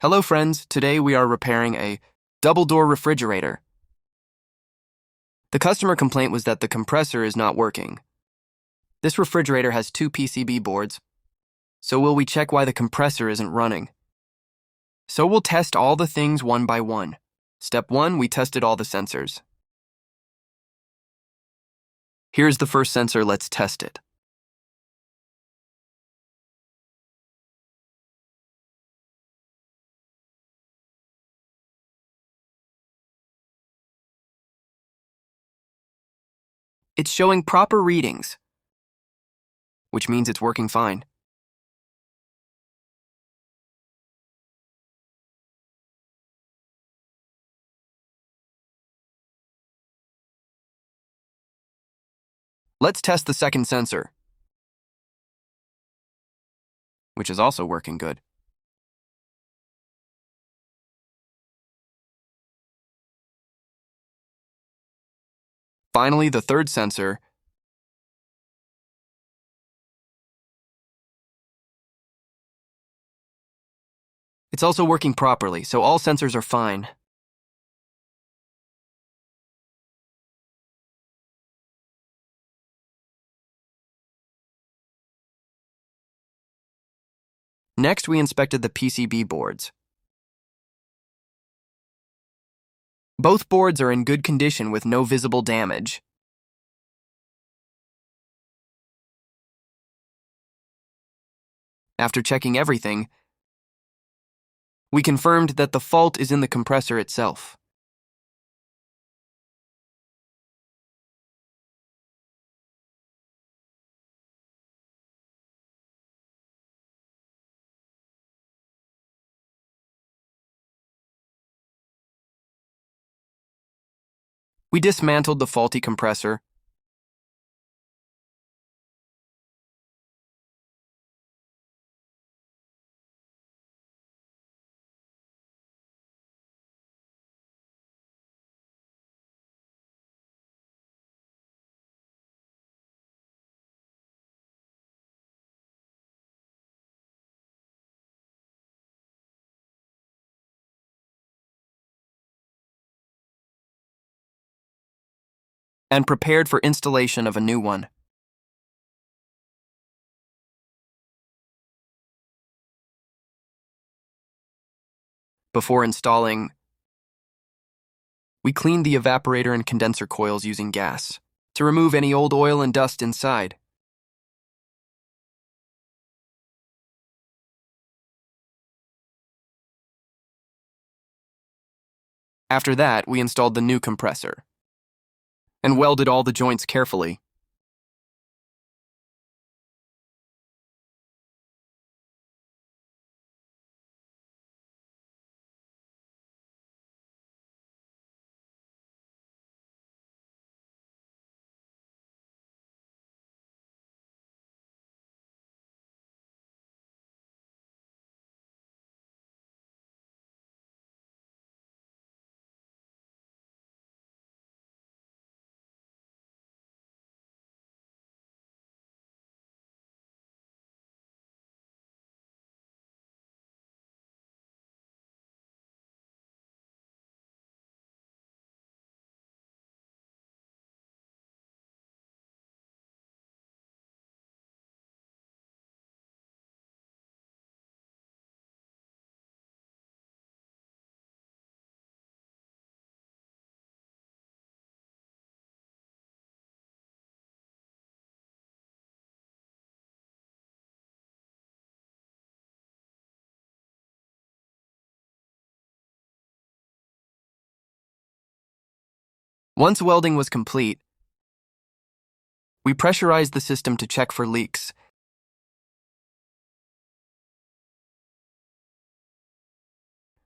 Hello friends, today we are repairing a double-door refrigerator. The customer complaint was that the compressor is not working. This refrigerator has 2 PCB boards, so will we check why the compressor isn't running? So we'll test all the things one by one. Step 1, we tested all the sensors. Here's the first sensor, let's test it. It's showing proper readings, which means it's working fine. Let's test the second sensor, which is also working good. Finally, the third sensor. It's also working properly, so all sensors are fine. Next, we inspected the PCB boards. Both boards are in good condition with no visible damage. After checking everything, we confirmed that the fault is in the compressor itself. We dismantled the faulty compressor. And prepared for installation of a new one. Before installing, we cleaned the evaporator and condenser coils using gas to remove any old oil and dust inside. After that, we installed the new compressor and welded all the joints carefully. Once welding was complete, we pressurized the system to check for leaks.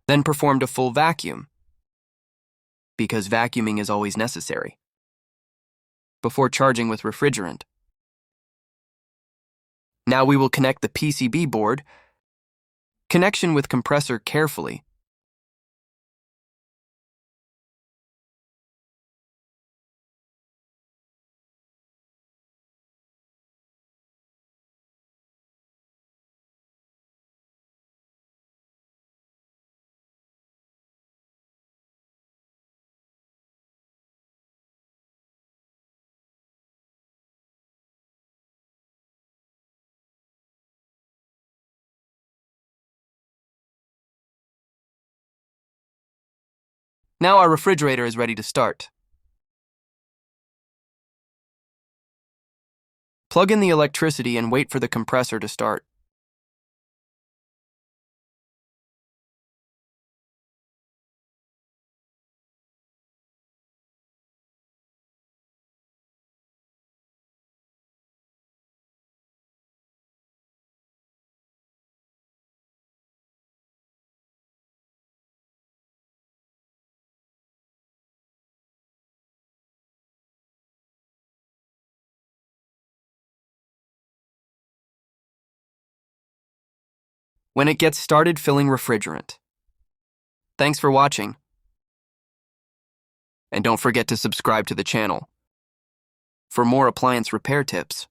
Then performed a full vacuum, because vacuuming is always necessary, before charging with refrigerant. Now we will connect the PCB board, connection with compressor carefully. Now our refrigerator is ready to start. Plug in the electricity and wait for the compressor to start. When it gets started filling refrigerant. Thanks for watching. And don't forget to subscribe to the channel for more appliance repair tips.